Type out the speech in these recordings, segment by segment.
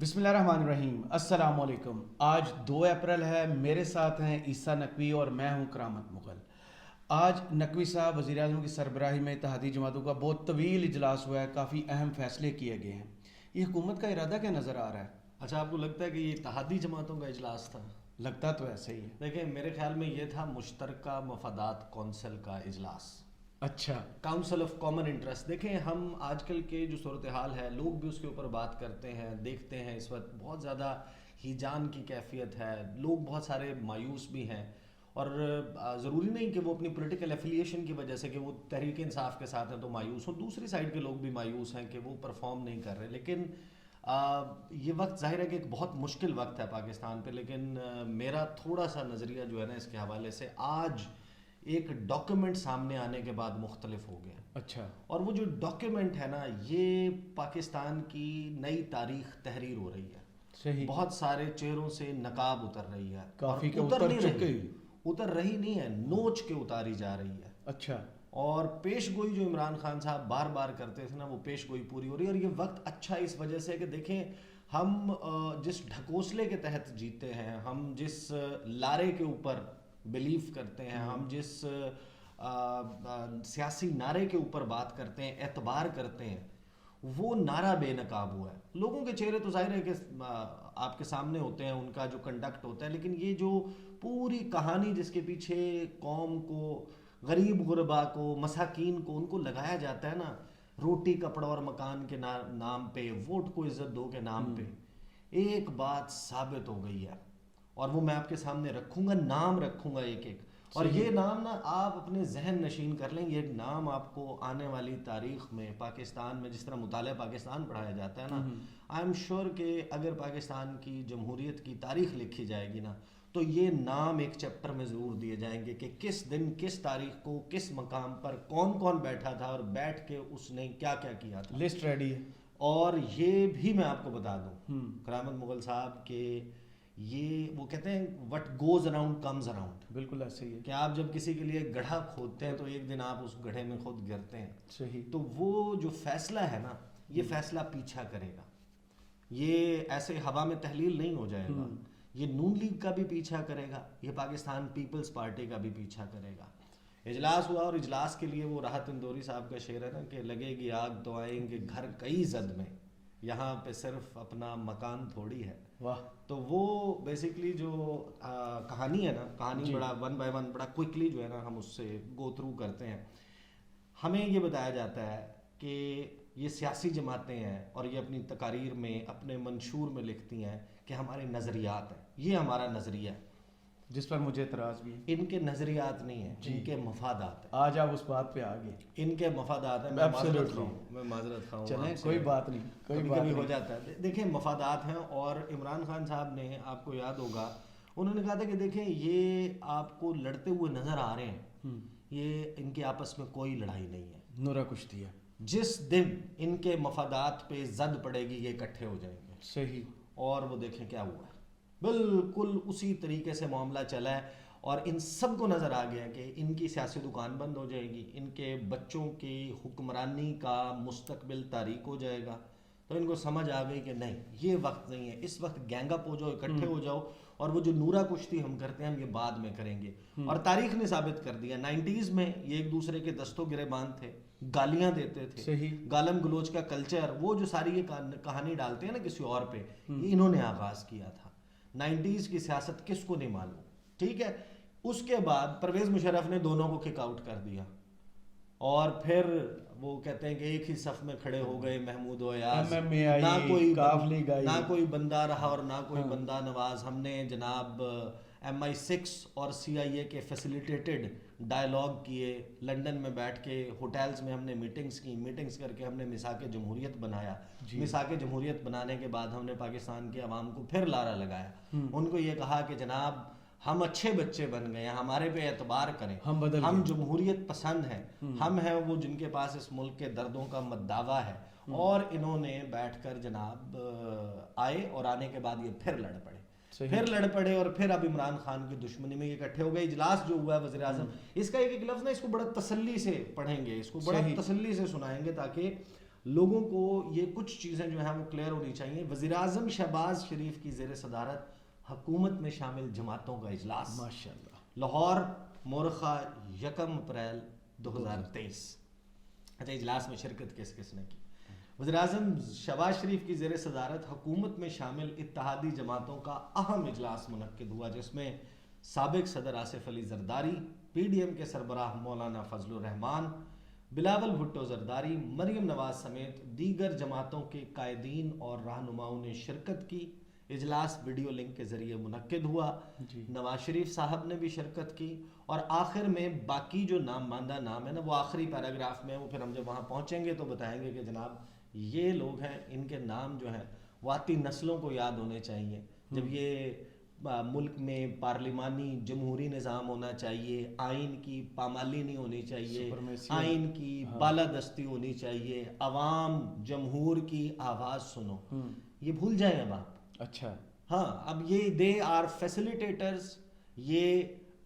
بسم اللہ الرحمن الرحیم، السلام علیکم۔ آج 2 اپریل ہے، میرے ساتھ ہیں عیسیٰ نقوی اور میں ہوں کرامت مغل۔ آج نقوی صاحب وزیر اعظم کی سربراہی میں اتحادی جماعتوں کا بہت طویل اجلاس ہوا ہے، کافی اہم فیصلے کیے گئے ہیں۔ یہ حکومت کا ارادہ کیا نظر آ رہا ہے؟ اچھا، آپ کو لگتا ہے کہ یہ اتحادی جماعتوں کا اجلاس تھا؟ لگتا تو ایسے ہی ہے۔ دیکھیں، میرے خیال میں یہ تھا مشترکہ مفادات کونسل کا اجلاس، اچھا، کاؤنسل آف کامن انٹرسٹ۔ دیکھیں، ہم آج کل کے جو صورتحال ہے، لوگ بھی اس کے اوپر بات کرتے ہیں، دیکھتے ہیں اس وقت بہت زیادہ ہیجان کی کیفیت ہے، لوگ بہت سارے مایوس بھی ہیں، اور ضروری نہیں کہ وہ اپنی پولیٹیکل ایفیلیشن کی وجہ سے کہ وہ تحریک انصاف کے ساتھ ہیں تو مایوس ہوں، دوسری سائڈ کے لوگ بھی مایوس ہیں کہ وہ پرفارم نہیں کر رہے۔ لیکن یہ وقت ظاہر ہے کہ ایک بہت مشکل وقت ہے پاکستان پہ، لیکن میرا تھوڑا سا نظریہ جو ہے نا اس کے حوالے سے آج ایک ڈاکیومنٹ سامنے آنے کے بعد مختلف ہو گیا۔ اچھا، اور وہ جو ڈاکیومنٹ ہے نا، یہ پاکستان کی نئی تاریخ تحریر ہو رہی ہے۔ صحیح، بہت سارے چہروں سے نقاب اتر رہی ہے، کافی اور کہ اتر نہیں چکے، رہی، اتر رہی نہیں ہے، نوچ کے اتاری جا رہی ہے۔ اچھا، اور پیش گوئی جو عمران خان صاحب بار بار کرتے تھے نا، وہ پیش گوئی پوری ہو رہی ہے۔ اور یہ وقت اچھا اس وجہ سے کہ دیکھیں، ہم جس ڈھکوسلے کے تحت جیتے ہیں، ہم جس لارے کے اوپر بلیف کرتے ہیں، ہم جس سیاسی نعرے کے اوپر بات کرتے ہیں، اعتبار کرتے ہیں، وہ نعرہ بے نقاب ہوا ہے۔ لوگوں کے چہرے تو ظاہر ہے کہ آپ کے سامنے ہوتے ہیں، ان کا جو کنڈکٹ ہوتا ہے، لیکن یہ جو پوری کہانی جس کے پیچھے قوم کو، غریب غربا کو، مساکین کو، ان کو لگایا جاتا ہے نا، روٹی کپڑا اور مکان کے نام پہ، ووٹ کو عزت دو کے نام پہ، ایک بات ثابت ہو گئی ہے، اور وہ میں آپ کے سامنے رکھوں گا، نام رکھوں گا ایک ایک، اور یہ نام نا آپ اپنے ذہن نشین کر لیں۔ یہ نام آپ کو آنے والی تاریخ میں پاکستان میں جس طرح مطالعہ پاکستان پڑھایا جاتا ہے نا، آئی ایم شیور کہ اگر پاکستان کی جمہوریت کی تاریخ لکھی جائے گی نا، تو یہ نام ایک چیپٹر میں ضرور دیے جائیں گے کہ کس دن، کس تاریخ کو، کس مقام پر کون کون بیٹھا تھا، اور بیٹھ کے اس نے کیا کیا کیا تھا۔ لسٹ ریڈی ہے۔ اور یہ بھی میں آپ کو بتا دوں کرامت مغل صاحب کہ یہ وہ کہتے ہیں what goes around comes around, بالکل ایسے ہی ہے کہ آپ جب کسی کے لیے گڑھا کھودتے ہیں تو ایک دن آپ اس گڑھے میں خود گرتے ہیں۔ صحیح، تو وہ جو فیصلہ ہے نا، یہ فیصلہ پیچھا کرے گا، یہ ایسے ہوا میں تحلیل نہیں ہو جائے گا، یہ نون لیگ کا بھی پیچھا کرے گا، یہ پاکستان پیپلز پارٹی کا بھی پیچھا کرے گا۔ اجلاس ہوا، اور اجلاس کے لیے وہ راحت اندوری صاحب کا شعر ہے نا کہ لگے گی آگ تو آئیں گے گھر کئی زد میں، یہاں پہ صرف اپنا مکان تھوڑی ہے۔ واہ، تو وہ بیسیکلی جو کہانی ہے نا، کہانی بڑا ون بائی ون بڑا کوئکلی جو ہے نا ہم اس سے گو تھرو کرتے ہیں۔ ہمیں یہ بتایا جاتا ہے کہ یہ سیاسی جماعتیں ہیں، اور یہ اپنی تقاریر میں، اپنے منشور میں لکھتی ہیں کہ ہمارے نظریات ہیں، یہ ہمارا نظریہ ہے، جس پر مجھے اعتراض بھی ہے۔ ان کے نظریات نہیں ہیں، ان کے مفادات ہیں۔ آج آپ اس بات پہ آگے، ان کے مفادات ہیں۔ میں معذرت خواہوں، چلیں کوئی بات نہیں، کوئی بات کبھی ہو جاتا ہے۔ دیکھیں، مفادات ہیں، اور عمران خان صاحب نے، آپ کو یاد ہوگا، انہوں نے کہا تھا کہ دیکھیں یہ آپ کو لڑتے ہوئے نظر آ رہے ہیں، یہ ان کے آپس میں کوئی لڑائی نہیں ہے، نورا کشتی ہے۔ جس دن ان کے مفادات پہ زد پڑے گی یہ اکٹھے ہو جائیں گے۔ صحیح، اور وہ دیکھیں کیا ہوا ہے، بالکل اسی طریقے سے معاملہ چلا ہے، اور ان سب کو نظر آ گیا کہ ان کی سیاسی دکان بند ہو جائے گی، ان کے بچوں کی حکمرانی کا مستقبل تاریک ہو جائے گا۔ تو ان کو سمجھ آ گئی کہ نہیں، یہ وقت نہیں ہے، اس وقت گینگ اپ ہو جاؤ، اکٹھے ہو جاؤ، اور وہ جو نورا کشتی ہم کرتے ہیں ہم یہ بعد میں کریں گے۔ اور تاریخ نے ثابت کر دیا، 90s میں یہ ایک دوسرے کے دستوں گریبان تھے، گالیاں دیتے تھے، صحیح، گالم گلوچ کا کلچر، وہ جو ساری یہ کہانی ڈالتے ہیں نا کسی اور پہ، یہ انہوں نے آغاز کیا تھا۔ 90s کی سیاست کس کو نہیں معلوم، ٹھیک ہے۔ اس کے بعد پرویز مشرف نے دونوں کو کک آؤٹ کر دیا، اور پھر وہ کہتے ہیں کہ ایک ہی صف میں کھڑے ہو گئے محمود و ایاز، نہ کوئی بندہ رہا اور نہ کوئی بندہ نواز۔ ہم نے جناب MI6 اور CIA کے فیسیلیٹیٹڈ ڈائلاگ کیے، لنڈن میں بیٹھ کے ہوٹلز میں ہم نے میٹنگز کی، میٹنگز کر کے ہم نے میثاق جمہوریت بنایا۔ میثاق جمہوریت بنانے کے بعد ہم نے پاکستان کے عوام کو پھر لارا لگایا، ان کو یہ کہا کہ جناب ہم اچھے بچے بن گئے ہیں، ہمارے پہ اعتبار کریں، ہم جمہوریت پسند ہیں، ہم ہیں وہ جن کے پاس اس ملک کے دردوں کا مدعا ہے۔ اور انہوں نے بیٹھ کر جناب آئے، اور آنے کے بعد یہ پھر لڑ پڑے، اور پھر اب عمران خان کی دشمنی میں یہ اکٹھے ہو گئے۔ اجلاس جو ہوا ہے وزیر اعظم، اس کا ایک ایک لفظ نا اس کو بڑا تسلی سے پڑھیں گے، اس کو بڑا تسلی سے سنائیں گے، تاکہ لوگوں کو یہ کچھ چیزیں جو ہیں وہ کلیئر ہونی چاہیے. وزیر اعظم شہباز شریف کی زیر صدارت حکومت میں شامل جماعتوں کا اجلاس ماشاءاللہ. لاہور مورخہ 1 اپریل 2023. اچھا, اجلاس میں شرکت کس کس نے کی؟ وزیر اعظم شہباز شریف کی زیر صدارت حکومت میں شامل اتحادی جماعتوں کا اہم اجلاس منعقد ہوا, جس میں سابق صدر Asif Ali Zardari, P D M کے سربراہ مولانا فضل الرحمان, بلاول بھٹو زرداری, مریم نواز سمیت دیگر جماعتوں کے قائدین اور رہنماؤں نے شرکت کی. اجلاس ویڈیو لنک کے ذریعے منعقد ہوا. نواز شریف صاحب نے بھی شرکت کی, اور آخر میں باقی جو نام ماندہ نام ہے نا, وہ آخری پیراگراف میں, وہ پھر ہم جب وہاں پہنچیں گے تو بتائیں گے کہ جناب یہ لوگ ہیں, ان کے نام جو ہیں وہ آتی نسلوں کو یاد ہونے چاہیے. جب یہ ملک میں پارلیمانی جمہوری نظام ہونا چاہیے, آئین کی پامالی نہیں ہونی چاہیے, آئین کی بالادستی ہونی چاہیے, عوام جمہور کی آواز سنو, یہ بھول جائیں اب آپ. اچھا, ہاں, اب یہ دے آر فیسیلیٹیٹرز, یہ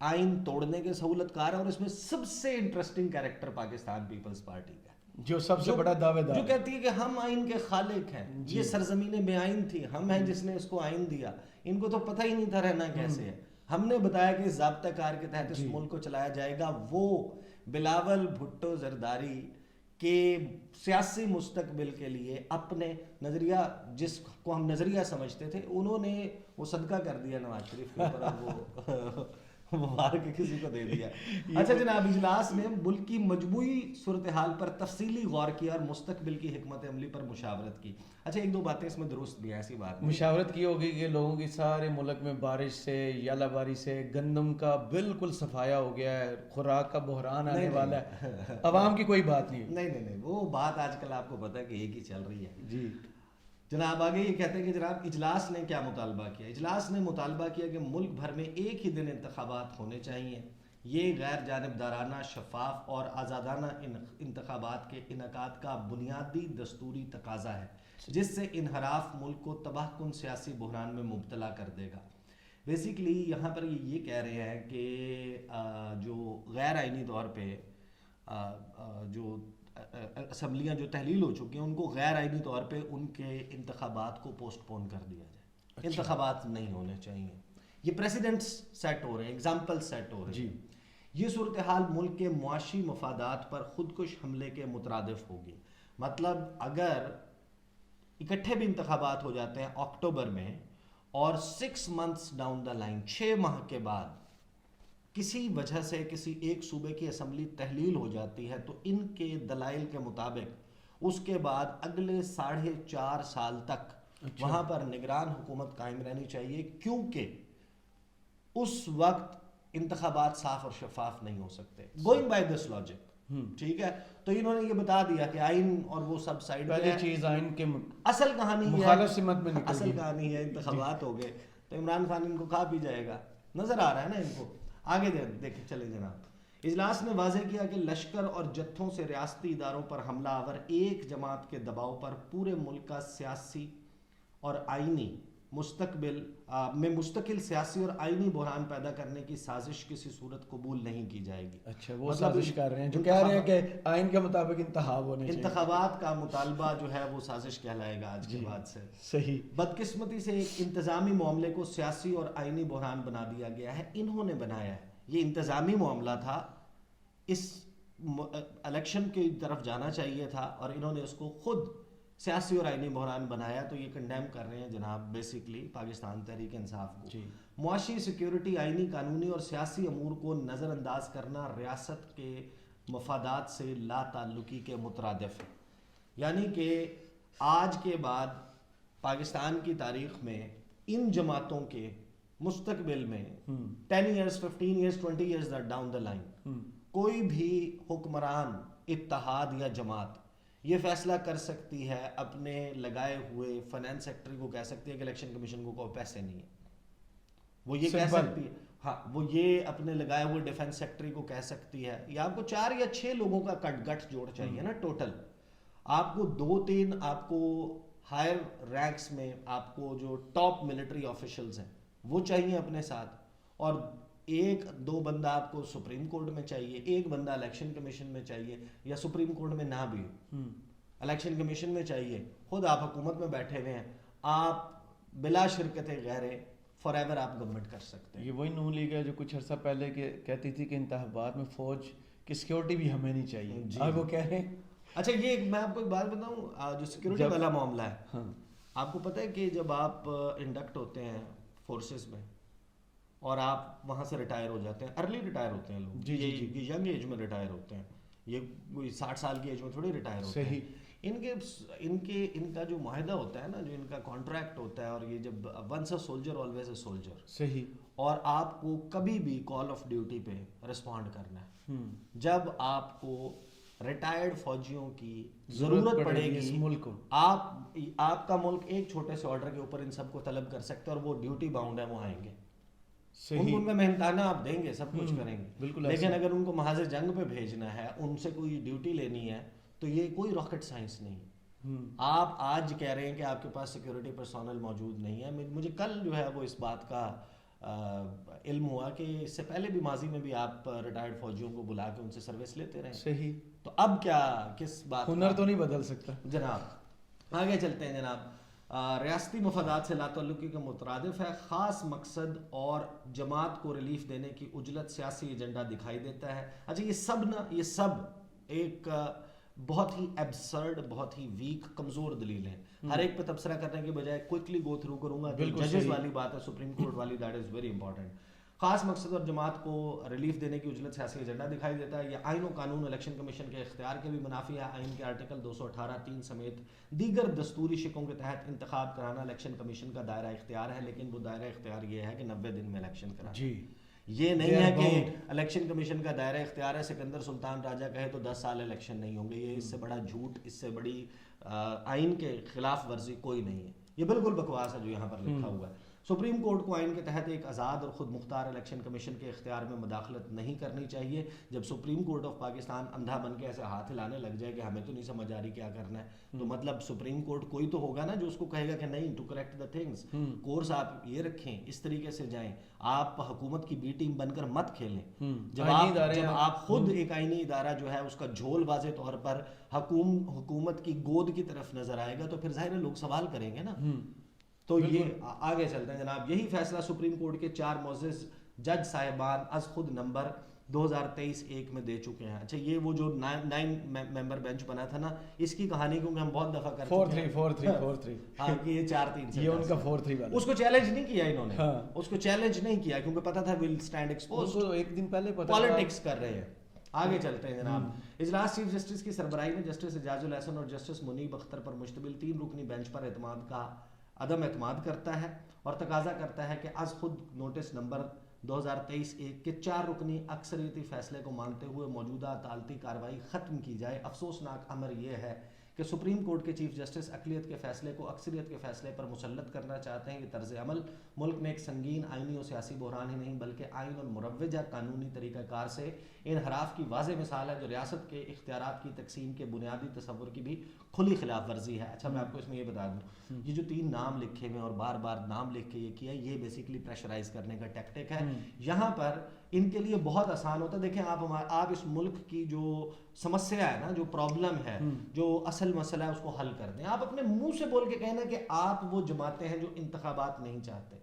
آئین توڑنے کے سہولت کار ہیں. اور اس میں سب سے انٹرسٹنگ کیریکٹر پاکستان پیپلز پارٹی کا, جو سب سے بڑا دعوے دار, جو کہتی ہے کہ ہم آئین کے خالق ہیں, یہ سرزمین بے آئین تھی, ہم ہیں جس نے اس کو آئین دیا. ان کو تو پتہ ہی نہیں تھا رہنا کیسے ہے, ہم نے بتایا کہ ضابطہ کار کے تحت اس ملک کو چلایا جائے گا. وہ بلاول بھٹو زرداری کے سیاسی مستقبل کے لیے اپنے نظریہ, جس کو ہم نظریہ سمجھتے تھے, انہوں نے وہ صدقہ کر دیا نواز شریف کے اوپر, وہ مار کے کسی کو دے دیا. اچھا جناب, اجلاس نے ملک کی مجموعی صورتحال پر تفصیلی غور کیا اور مستقبل کی حکمت عملی پر مشاورت کی. اچھا, ایک دو باتیں اس میں درست بھی ہیں, ایسی بات مشاورت کی ہوگی کہ لوگوں کی سارے ملک میں بارش سے, یالہ باری سے گندم کا بالکل صفایا ہو گیا ہے, خوراک کا بحران آنے والا ہے, عوام کی کوئی بات نہیں. نہیں, وہ بات آج کل آپ کو پتہ ہے کہ ایک ہی چل رہی ہے. جی جناب, آگے یہ کہتے ہیں کہ جناب اجلاس نے کیا مطالبہ کیا. اجلاس نے مطالبہ کیا کہ ملک بھر میں ایک ہی دن انتخابات ہونے چاہیے. یہ غیر جانبدارانہ, شفاف اور آزادانہ انتخابات کے انعقاد کا بنیادی دستوری تقاضا ہے, جس سے انحراف ملک کو تباہ کن سیاسی بحران میں مبتلا کر دے گا. بیسیکلی یہاں پر یہ کہہ رہے ہیں کہ جو غیر آئینی طور پہ جو اسمبلیاں جو تحلیل ہو چکی ہیں, ان کو غیر آئینی طور پہ ان کے انتخابات کو پوسٹ پون کر دیا جائے. انتخابات نہیں ہونے چاہیے. یہ پریسیڈنٹس سیٹ ہو رہے ہیں, ایگزامپل سیٹ ہو رہے ہیں. یہ صورتحال ملک کے معاشی مفادات پر خودکش حملے کے مترادف ہوگی. مطلب اگر اکٹھے بھی انتخابات ہو جاتے ہیں اکتوبر میں, اور 6 months ڈاؤن دا لائن, 6 ماہ کے بعد کسی وجہ سے کسی ایک صوبے کی اسمبلی تحلیل ہو جاتی ہے, تو ان کے دلائل کے مطابق اس کے بعد اگلے 4.5 سال تک وہاں پر نگران حکومت قائم رہنی چاہیے, کیونکہ اس وقت انتخابات صاف اور شفاف نہیں ہو سکتے. گوئنگ بائی دس لاجک, ٹھیک ہے. تو انہوں نے یہ بتا دیا کہ آئین اور وہ سب سائڈ پہلی چیز آئین کے اصل کہانی ہے, مخالف سمت میں نکل اصل کہانی ہے انتخابات ہو گئے تو عمران خان ان کو کھا پی جائے گا, نظر آ رہا ہے نا ان کو. آگے دیکھیں چلے جناب. اجلاس نے واضح کیا کہ لشکر اور جتھوں سے ریاستی اداروں پر حملہ آور ایک جماعت کے دباؤ پر پورے ملک کا سیاسی اور آئینی مستقبل میں مستقل سیاسی اور آئینی بحران پیدا کرنے کی سازش کسی صورت قبول نہیں کی جائے گی. اچھا, وہ سازش کر رہے ہیں جو کہہ رہے ہیں کہ آئین کے مطابق انتخابات کا مطالبہ جو ہے وہ سازش کہلائے گا آج کے بعد سے. صحیح. بدقسمتی سے ایک انتظامی معاملے کو سیاسی اور آئینی بحران بنا دیا گیا ہے. انہوں نے بنایا ہے, یہ انتظامی معاملہ تھا, اس الیکشن کی طرف جانا چاہیے تھا, اور انہوں نے اس کو خود سیاسی اور آئینی بحران بنایا. تو یہ کنڈیم کر رہے ہیں جناب بیسیکلی پاکستان تحریک انصاف کو. معاشی, سیکیورٹی, آئینی, قانونی اور سیاسی امور کو نظر انداز کرنا ریاست کے مفادات سے لا تعلقی کے مترادف ہے. یعنی کہ آج کے بعد پاکستان کی تاریخ میں ان جماعتوں کے مستقبل میں 10 years, 15 years, 20 years down the line کوئی بھی حکمران, اتحاد یا جماعت یہ فیصلہ کر سکتی ہے, اپنے لگائے ہوئے فائنانس سیکٹری کو کہہ سکتی ہے کہ الیکشن کمیشن کو کوئی پیسے نہیں ہیں, وہ یہ کہہ سکتی ہے. ہاں, وہ یہ اپنے لگائے ہوئے ڈیفنس سیکٹری کو کہہ سکتی ہے. یا آپ کو 4 یا 6 لوگوں کا گٹھ جوڑ چاہیے نا ٹوٹل. آپ کو 2-3 آپ کو ہائر رینکس میں آپ کو جو ٹاپ ملٹری آفیشلز ہیں وہ چاہیے اپنے ساتھ, اور 1-2 بندہ آپ کو سپریم کورٹ میں چاہیے, 1 بندہ الیکشن کمیشن میں چاہیے, یا سپریم کورٹ میں نہ بھی ہو. الیکشن کمیشن میں چاہیے، خود آپ حکومت میں بیٹھے ہوئے ہیں، آپ بلا شرکت غیر فار ایور آپ گورنمنٹ کر سکتے ہیں. یہ وہی نون لیگ ہے جو کچھ عرصہ پہلے کہتی تھی کہ انتخابات میں فوج کی سیکورٹی بھی ہمیں نہیں چاہیے. آج وہ کہہ رہے ہیں. اچھا یہ میں آپ کو ایک بات بتاؤں، جو سیکورٹی والا معاملہ ہے، آپ کو پتہ ہے کہ جب آپ انڈکٹ ہوتے ہیں فورسز میں اور آپ وہاں سے ریٹائر ہو جاتے ہیں، ارلی ریٹائر ہوتے ہیں لوگ، یہ ینگ ایج میں ریٹائر ہوتے ہیں، یہ کوئی 60 سال کی ایج میں تھوڑی ریٹائر ہوتے ہیں. ان کا جو معاہدہ ہوتا ہے نا، جو ان کا کانٹریکٹ ہوتا ہے، اور یہ جب once a soldier always a soldier, صحیح، اور آپ کو کبھی بھی کال آف ڈیوٹی پہ رسپونڈ کرنا ہے. جب آپ کو ریٹائرڈ فوجیوں کی ضرورت پڑے گی اس ملک کو، آپ کا ملک ایک چھوٹے سے آرڈر کے اوپر ان سب کو طلب کر سکتے ہیں، اور وہ ڈیوٹی باؤنڈ ہے، وہ آئیں گے. ان میں محنتانہ آپ دیں گے، سب کچھ کریں گے، لیکن اگر ان کو محاذ جنگ پہ بھیجنا ہے، ان سے کوئی ڈیوٹی لینی ہے، تو یہ کوئی راکٹ سائنس نہیں ہے. آپ آج کہہ رہے ہیں کہ آپ کے پاس سیکورٹی پرسونل موجود نہیں ہے. مجھے کل جو ہے وہ اس بات کا علم ہوا کہ اس سے پہلے بھی ماضی میں بھی آپ ریٹائرڈ فوجیوں کو بلا کے ان سے سروس لیتے رہے. صحیح. تو اب کیا کس بات، ہنر تو نہیں بدل سکتا جناب. آگے چلتے ہیں جناب. ریاستی مفادات سے لا تعلقی کا مترادف ہے، خاص مقصد اور جماعت کو ریلیف دینے کی عجلت سیاسی ایجنڈا دکھائی دیتا ہے. اچھا یہ سب ایک بہت ہی ایبسرڈ، بہت ہی ویک، کمزور دلیل ہے. ہر ایک پہ تبصرہ کرنے کے بجائے کوئکلی گو تھرو کروں گا. ججز والی بات ہے، سپریم کورٹ والی، دیٹ از ویری امپورٹنٹ. خاص مقصد اور جماعت کو ریلیف دینے کی اجلت سیاسی ایجنڈا دکھائی دیتا ہے. یہ آئین و قانون الیکشن کمیشن کے اختیار کے بھی منافی ہے. آئین کے آرٹیکل 218(3) سمیت دیگر دستوری شکوں کے تحت انتخاب کرانا الیکشن کمیشن کا دائرہ اختیار ہے، لیکن وہ دائرہ اختیار یہ ہے کہ 90 دن میں الیکشن کرانا. جی، یہ نہیں ہے کہ الیکشن کمیشن کا دائرہ اختیار ہے، سکندر سلطان راجہ کہے تو 10 سال الیکشن نہیں ہوں گے. یہ اس سے بڑا جھوٹ، اس سے بڑی آئین کے خلاف ورزی کوئی نہیں ہے. یہ بالکل بکواس ہے جو یہاں پر لکھا ہوا ہے. سپریم کورٹ کو آئین کے تحت ایک آزاد اور خود مختار الیکشن کمیشن کے اختیار میں مداخلت نہیں کرنی چاہیے. جب سپریم کورٹ آف پاکستان اندھا بن کے ایسے ہاتھ ہلانے لگ جائے کہ ہمیں تو نہیں سمجھ آ رہی کیا کرنا ہے، تو مطلب سپریم کورٹ کوئی تو ہوگا نا جو اس کو کہے گا کہ نہیں، to correct the things, course آپ یہ رکھیں، اس طریقے سے جائیں. آپ حکومت کی بی ٹیم بن کر مت کھیلیں. جب آپ خود ایک آئینی ادارہ جو ہے اس کا جھول واضح طور پر حکومت کی گود کی طرف نظر آئے گا، تو پھر ظاہر ہے لوگ سوال کریں گے نا. تو یہ آگے چلتے ہیں جناب. یہی فیصلہ سپریم کورٹ کے 4 معزز جج صاحبان از خود نمبر 2023-1 میں دے چکے ہیں. اچھا یہ وہ جو 9 ممبر بینچ بنا تھا نا، اس کی کہانی کیونکہ ہم بہت دفعہ کر چکے ہیں. 4-3 ہاں کہ یہ 4-3 سے یہ ان کا 4-3 والا، اس کو چیلنج نہیں کیا انہوں نے، اس کو چیلنج نہیں کیا کیونکہ پتا تھا ول اسٹینڈ ایکسپوز. ایک دن پہلے پالیٹکس کر رہے ہیں. آگے چلتے ہیں جناب. اجلاس چیف جسٹس کی سربراہی میں جسٹس اعجاز الحسن اور جسٹس منیب اختر پر مشتمل 3 رکنی بینچ پر عدم اعتماد کرتا ہے اور تقاضا کرتا ہے کہ از خود نوٹس نمبر 2023-1 کے 4 رکنی اکثریتی فیصلے کو مانتے ہوئے موجودہ عدالتی کارروائی ختم کی جائے. افسوسناک امر یہ ہے کہ سپریم کورٹ کے چیف جسٹس اقلیت کے فیصلے کو اکثریت کے فیصلے پر مسلط کرنا چاہتے ہیں. یہ طرز عمل ملک میں ایک سنگین آئینی اور سیاسی بحران ہی نہیں بلکہ آئین اور مروجہ قانونی طریقہ کار سے انحراف کی واضح مثال ہے، جو ریاست کے اختیارات کی تقسیم کے بنیادی تصور کی بھی کھلی خلاف ورزی ہے. اچھا میں آپ کو اس میں یہ بتا دوں، یہ جو 3 نام لکھے ہوئے اور بار بار نام لکھ کے یہ کیا، یہ بیسیکلی پریشرائز کرنے کا ٹیکٹک ہے. یہاں پر ان کے لیے بہت آسان ہوتا ہے. دیکھیں آپ اس ملک کی جو سمسیا ہے نا، جو پرابلم ہے، جو اصل مسئلہ ہے، اس کو حل کر دیں. آپ اپنے منہ سے بول کے کہنا کہ آپ وہ جماعتیں ہیں جو انتخابات نہیں چاہتے،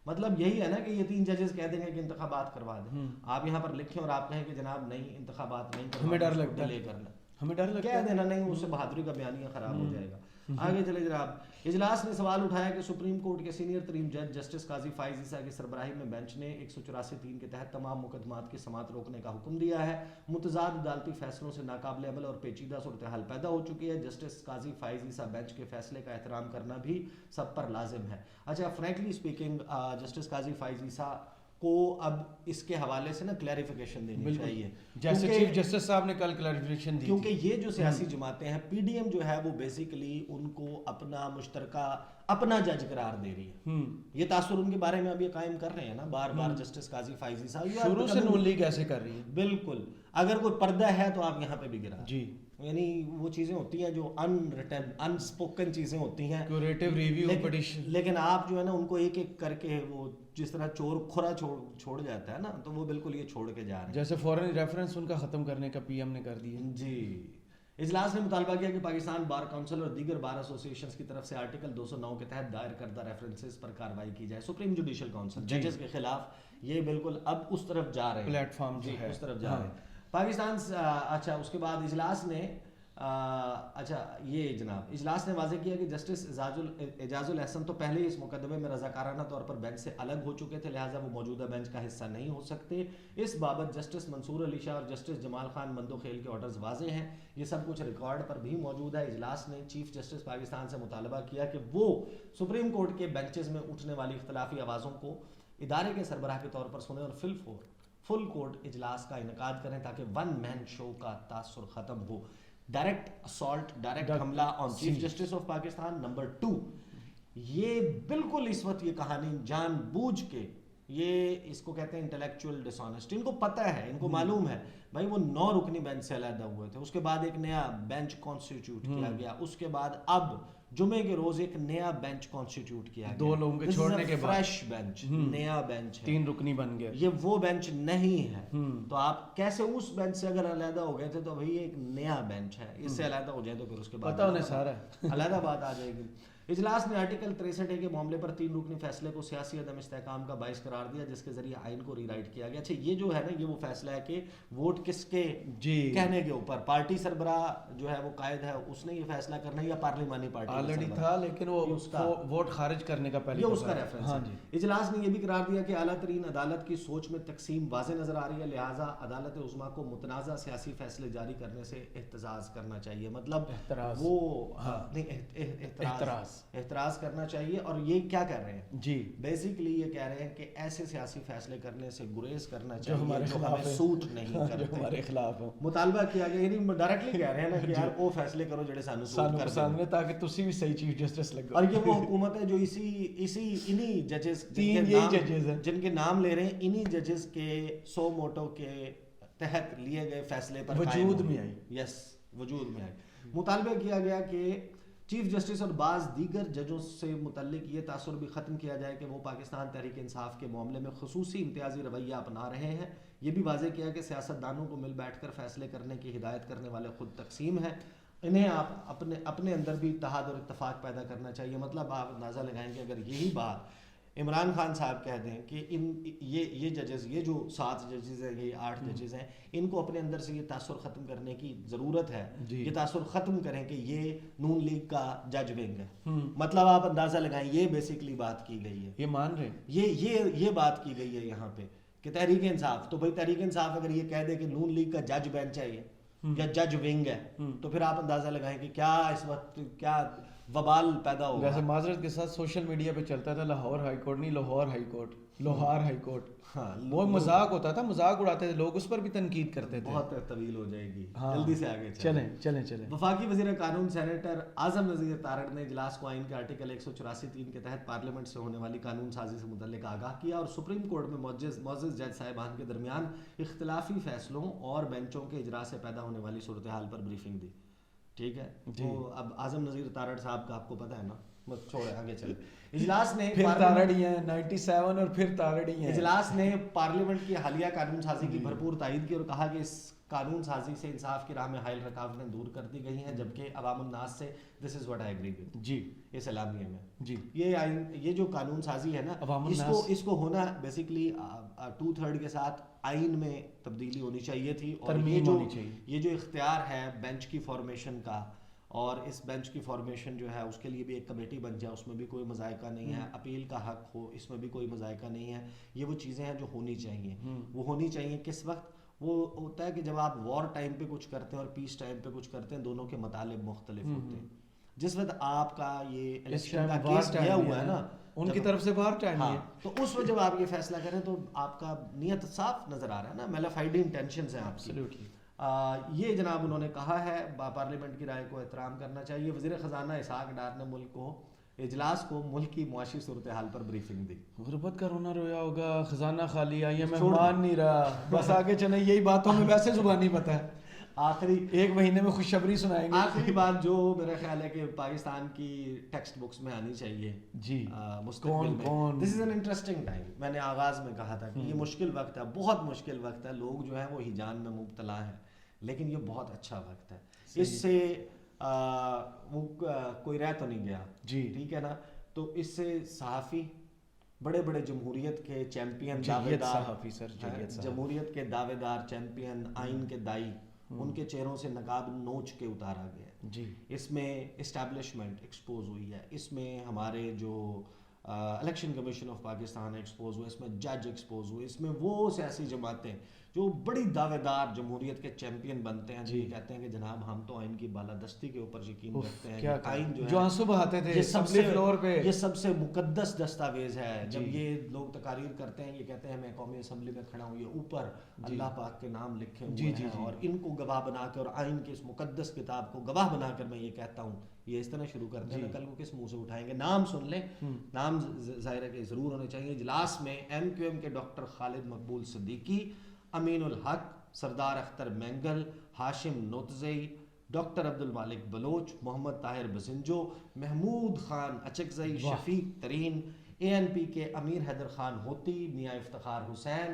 مطلب یہی ہے نا کہ یہ 3 ججز کہہ دیں گے کہ انتخابات کروا دیں. آپ یہاں پر لکھیں اور آپ کہیں کہ جناب نہیں انتخابات نہیں کروانا، ہمیں ڈر لگتا ہے، ہمیں ڈر لگتا ہے، کہہ دینا نہیں، اس سے بہادری کا بیانیہ خراب ہو جائے گا. آگے چلے جناب. اجلاس نے سوال اٹھایا کہ سپریم کورٹ کے سینئر ترین جج جسٹس قاضی فائز عیسیٰ کی سربراہی میں بینچ نے 184(3) کے تحت تمام مقدمات کی سماعت روکنے کا حکم دیا ہے. متضاد عدالتی فیصلوں سے ناقابل عمل اور پیچیدہ صورتحال پیدا ہو چکی ہے. جسٹس قاضی فائز عیسیٰ بینچ کے فیصلے کا احترام کرنا بھی سب پر لازم ہے. اچھا فرینکلی اسپیکنگ جسٹس قاضی فائز عیسیٰ کو اب اس کے حوالے سے نا کلیریفیکیشن دینی چاہیے، جیسے چیف جسٹس صاحب نے کل کلیریفیکیشن دی، کیونکہ یہ جو سیاسی جماعتیں ہیں، پی ڈی ایم جو ہے وہ بیسیکلی ان کو اپنا مشترکہ اپنا جج قرار دے رہی ہے. یہ تاثر ان کے بارے میں اب یہ قائم کر رہے ہیں نا بار بار جسٹس قاضی فائز عیسیٰ شروع سے نون لیگ ایسے کر رہی ہے. بالکل، اگر کوئی پردہ ہے تو آپ یہاں پہ بھی گرا. جی، یعنی وہ چیزیں ہوتی ہیں جو ان ریٹن ان اسپوکن چیزیں ہوتی ہیں، کیوریٹو ریویو پٹیشن، لیکن آپ جو ہے نا ان کو ایک ایک کر کے وہ جس طرح چور کھرا چھوڑ جاتا ہے نا، تو وہ بالکل یہ چھوڑ کے جا رہے ہیں. جیسے فورن ریفرنس ان کا ختم کرنے کا پی ایم نے کر دیا. جی اجلاس نے مطالبہ کیا کہ پاکستان بار کونسل اور دیگر بار ایسوسیشنز کی طرف سے آرٹیکل 209 کے تحت دائر کردہ ریفرنسز پر کارروائی کی جائے. سپریم جوڈیشل کونسل ججز کے خلاف یہ بالکل اب اس طرف جا رہے ہیں, پلیٹ فارم جو ہے اس طرف جا رہے ہیں پاکستان. اچھا اس کے بعد اجلاس نے یہ جناب اجلاس نے واضح کیا کہ جسٹس اعجاز الاحسن تو پہلے ہی اس مقدمے میں رضاکارانہ طور پر بینچ سے الگ ہو چکے تھے, لہٰذا وہ موجودہ بینچ کا حصہ نہیں ہو سکتے. اس بابت جسٹس منصور علی شاہ اور جسٹس جمال خان مندوخیل کے آرڈرز واضح ہیں, یہ سب کچھ ریکارڈ پر بھی موجود ہے. اجلاس نے چیف جسٹس پاکستان سے مطالبہ کیا کہ وہ سپریم کورٹ کے بینچز میں اٹھنے والی اختلافی آوازوں کو ادارے کے سربراہ کے طور پر سنیں اور فل کورٹ اجلاس کا انعقاد کریں تاکہ ون مین شو کا تاثر ختم ہو. ڈائریکٹ اسالٹ, ڈائریکٹ حملہ on chief justice of Pakistan. Number 2, یہ بالکل اس وقت یہ کہانی جان بوجھ کے, یہ اس کو کہتے ہیں انٹلیکچوئل ڈس آنیسٹ. ان کو پتہ ہے, ان کو معلوم ہے بھائی وہ 9 رکنی بینچ سے علیحدہ ہوئے تھے, اس کے بعد ایک نیا بینچ کانسٹیٹیوٹ کیا گیا, اس کے بعد اب جمعے کے روز ایک نیا بینچ کانسٹیٹیوٹ کیا گیا, 2 لوگوں کے چھوڑنے کے بعد فریش بینچ, نیا بینچ ہے, 3 رکنی بن گیا. یہ وہ بینچ نہیں ہے. تو آپ کیسے اس بینچ سے اگر علیحدہ ہو گئے تھے تو بھائی ایک نیا بینچ ہے, اس سے علیحدہ ہو جائے تو پھر اس کے بعد پتہ انہیں سارا ہے, علیحدہ بات آ جائے گی. اجلاس نے آرٹیکل 63 کے معاملے پر 3 رکنی فیصلے کو سیاسی عدم استحکام کا باعث قرار دیا, جس کے ذریعے آئین کو ری رائٹ کیا گیا. اچھا یہ جو ہے نا, یہ وہ فیصلہ ہے کہ ووٹ کس کے کہنے کے اوپر, پارٹی سربراہ جو ہے وہ قائد ہے, اس نے یہ فیصلہ کرنا ہے یا پارلیمانی پارٹی آلریڈی تھا, لیکن وہ ووٹ خارج کرنے کا پہلے یہ اس کا ریفرنس ہے. اجلاس نے یہ بھی قرار دیا کہ اعلیٰ ترین عدالت کی سوچ میں تقسیم واضح نظر آ رہی ہے, لہٰذا عدالت عظمیٰ کو متنازع سیاسی فیصلے جاری کرنے سے احتجاج کرنا چاہیے. مطلب وہ احتراز کرنا چاہیے. اور یہ کیا کر رہے ہیں جی, بیسیکلی یہ کہہ رہے ہیں کہ ایسے سیاسی فیصلے کرنے سے گریز کرنا چاہیے جو ہمیں سوٹ نہیں کرتے, ہمارے خلاف ہو. مطالبہ کیا گیا, یعنی ڈائریکٹلی کہہ رہے ہیں نا کہ یار وہ فیصلے کرو جڑے سانو سوٹ کر سامنے, تاکہ تسی بھی صحیح چیف جسٹس لگو. اور یہ وہ حکومت ہے جو انہی ججز, 3 یہی ججز ہیں جن کے نام لے رہے ہیں, انہی ججز کے سو موٹو کے تحت لیے گئے فیصلے پر وجود میں آئی. یس, وجود میں آئی. مطالبہ کیا گیا کہ چیف جسٹس اور بعض دیگر ججوں سے متعلق یہ تاثر بھی ختم کیا جائے کہ وہ پاکستان تحریک انصاف کے معاملے میں خصوصی امتیازی رویہ اپنا رہے ہیں. یہ بھی واضح کیا کہ سیاستدانوں کو مل بیٹھ کر فیصلے کرنے کی ہدایت کرنے والے خود تقسیم ہیں, انہیں آپ اپنے اندر بھی اتحاد اور اتفاق پیدا کرنا چاہیے. مطلب آپ اندازہ لگائیں کہ اگر یہی بات عمران خان صاحب کہہ دیں کہ یہ ججز, یہ جو 7 ججز ہیں, یہ 8 ججز ہیں, ان کو اپنے اندر سے یہ تاثر ختم کرنے کی ضرورت ہے, یہ تاثر ختم کریں کہ یہ نون لیگ کا جج ونگ ہے. مطلب آپ اندازہ لگائیں, یہ بیسیکلی بات کی گئی ہے, یہ مان رہے ہیں, یہ بات کی گئی ہے یہاں پہ کہ تحریک انصاف. تو بھائی تحریک انصاف اگر یہ کہہ دے کہ نون لیگ کا جج بینچ ہے یا جج ونگ ہے, تو پھر آپ اندازہ لگائیں کہ کیا اس وقت کیا وبال پیدا ہوگا. ویسے معذرت کے ساتھ سوشل میڈیا پہ چلتا تھا لاہور ہائی کورٹ, نہیں لاہور ہائی کورٹ, لوہار ہائی کورٹ. وہ مذاق ہوتا تھا, مذاق اڑاتے تھے لوگ, اس پر بھی تنقید کرتے تھے. بہت طویل ہو جائے گی, جلدی سے آگے چلیں. وفاقی وزیر قانون سینیٹر اعظم نذیر تارڑ نے اجلاس کو آئین کے آرٹیکل 184(3) کے تحت پارلیمنٹ سے ہونے والی قانون سازی سے متعلق آگاہ کیا اور سپریم کورٹ میں معزز جج صاحبان کے درمیان اختلافی فیصلوں اور بینچوں کے اجرا سے پیدا ہونے والی صورتحال پر بریفنگ دی. ٹھیک ہے, تو اب اعظم نذیر تارڑ صاحب کا آپ کو پتہ ہے نا, بس چھوڑے آگے چلے. اجلاس نے پھر تارڑ ہی ہیں 97 اور پھر تارڑ ہی ہیں. اجلاس نے پارلیمنٹ کی حالیہ قانون سازی کی بھرپور تائید کی اور کہا کہ اس قانون سازی سے انصاف کی راہ میں حائل رکاوٹیں دور کر دی گئی ہیں, جبکہ عوام الناس سے this is what I agree with جی اس اعلامیے میں جی یہ جو قانون سازی ہے نا, اس کو ہونا بیسیکلی 2/3 کے ساتھ آئین میں تبدیلی ہونی چاہیے تھی. اور یہ جو اختیار ہے بینچ کی فارمیشن کا, اور اس بینچ کی فارمیشن جو ہے اس کے لیے بھی ایک کمیٹی بن جائے, اس میں بھی کوئی مذائقہ نہیں ہے, اپیل کا حق ہو, اس میں بھی کوئی مذائقہ نہیں ہے. یہ وہ چیزیں ہیں جو ہونی چاہیے. وہ ہونی چاہیے کس وقت؟ وہ ہوتا ہے کہ جب آپ وار ٹائم پہ کچھ کرتے ہیں اور پیس ٹائم پہ کچھ کرتے ہیں, دونوں کے مطالب مختلف ہوتے ہیں. جس وقت آپ کا یہ الیکشن کا کیس گیا ہوا ہے نا, ان کی طرف سے باہر ٹائم ہے, تو اس وقت جب آپ یہ فیصلہ کریں تو آپ کا نیت صاف نظر آ رہا ہے نا, میلافائڈ انٹینشنز ہیں آپ کی. یہ جناب انہوں نے کہا ہے پارلیمنٹ کی رائے کو احترام کرنا چاہیے. وزیر خزانہ اسحاق ڈار نے اجلاس کو ملک کی معاشی صورتحال پر بریفنگ دی. غربت کا رونا رویا ہوگا, خزانہ خالی, آئی ایم ایف مان نہیں رہا, بس آگے چلیں, یہی باتوں میں ویسے زبانی پتہ ہے. آخری 1 مہینے میں خوشخبری سنائیں گے. آخری بات جو میرا خیال ہے کہ پاکستان کی ٹیکسٹ بکس میں آنی چاہیے جی, مستقبل میں, دس از این انٹرسٹنگ ٹائم. میں نے آغاز میں کہا تھا کہ یہ مشکل وقت ہے, بہت مشکل وقت ہے. لوگ جو ہیں وہ ہیجان میں مبتلا ہیں, لیکن یہ بہت اچھا وقت ہے. اس سے وہ کوئی رہ تو نہیں گیا جی ٹھیک ہے نا. تو اس سے صحافی بڑے بڑے جمہوریت کے چیمپئن جلیت صحافی سر، جلیت صحافی، جمہوریت کے دعوے دار چیمپئن، آئین کے دائی، ان کے چہروں سے نقاب نوچ کے اتارا گیا ہے. جی اس میں اسٹیبلشمنٹ ایکسپوز ہوئی ہے، اس میں ہمارے جو Election Commission of Pakistan exposed ہوئے، اس میں جج ایکسپوز ہوئے، اس میں وہ سیاسی جماعتیں جو بڑی دعوے دار جمہوریت کے چیمپئن بنتے ہیں، جو یہ کہتے ہیں کہ جناب ہم تو آئین کی بالادستی کے اوپر یقین رکھتے ہیں، کیا آئین جو جو ہے آنسو بہاتے تھے یہ سب سے فلور پہ، یہ سب سے مقدس دستاویز ہے. جب یہ لوگ تقاریر کرتے ہیں، یہ کہتے ہیں میں قومی اسمبلی میں کھڑا ہوں، یہ اوپر اللہ پاک کے نام لکھے ہوئے ہیں اور ان کو گواہ بنا کے اور آئین کی اس مقدس کتاب کو گواہ بنا کر میں یہ کہتا ہوں. یہ اس طرح شروع کرتے ہیں، کل کو کس منہ سے اٹھائیں گے؟ نام سن لیں، نام ظاہر ہے کہ ضرور ہونے چاہیے. اجلاس میں ایم کیو ایم کے ڈاکٹر خالد مقبول صدیقی، امین الحق، سردار اختر مینگل، ہاشم نوتزئی، ڈاکٹر عبد المالک بلوچ، محمد طاہر بزنجو، محمود خان اچکزئی، شفیق ترین، اے این پی کے امیر حیدر خان ہوتی، میاں افتخار حسین،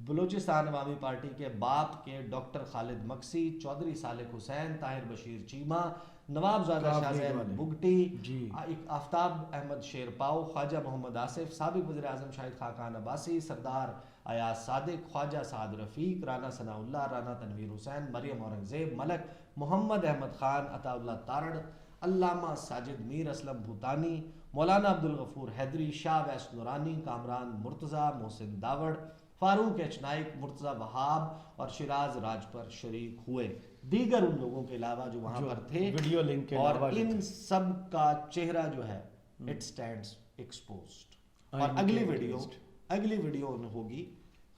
بلوچستان عوامی پارٹی کے باپ کے ڈاکٹر خالد مکسی، چودھری صالح حسین، طاہر بشیر چیمہ، نواب زادہ شاہ زین بگٹی، آفتاب احمد شیرپاؤ، خواجہ محمد آصف، سابق وزیر اعظم شاہد خاقان عباسی، سردار ایاز صادق، خواجہ سعد رفیق، رانا ثناء اللہ، رانا تنویر حسین، مریم اورنگزیب، ملک محمد احمد خان، عطا اللہ تارڑ، علامہ ساجد میر اسلم بھوتانی، مولانا عبدالغفور حیدری، شاہ ویس نورانی، کامران مرتضیٰ، محسن داوڑ، فاروق ایچ نائک، مرتضیٰ وہاب اور شیراز راج پر شریک ہوئے. دیگر ان لوگوں کے علاوہ جو وہاں پر تھے، ویڈیو لنک کے اور ان سب کا چہرہ جو ہے اٹ سٹینڈز ایکسپوزڈ. اور اگلی ویڈیو ہوگی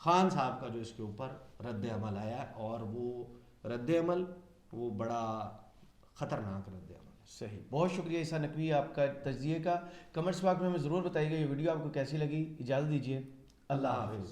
خان صاحب کا جو اس کے اوپر رد عمل آیا ہے، اور وہ رد عمل وہ بڑا خطرناک رد عمل. صحیح. بہت شکریہ عیسیٰ نقوی آپ کا تجزیے کا. کمنٹس باکس میں ہمیں ضرور بتائیے گا یہ ویڈیو آپ کو کیسی لگی. اجازت دیجیے، اللہ حافظ.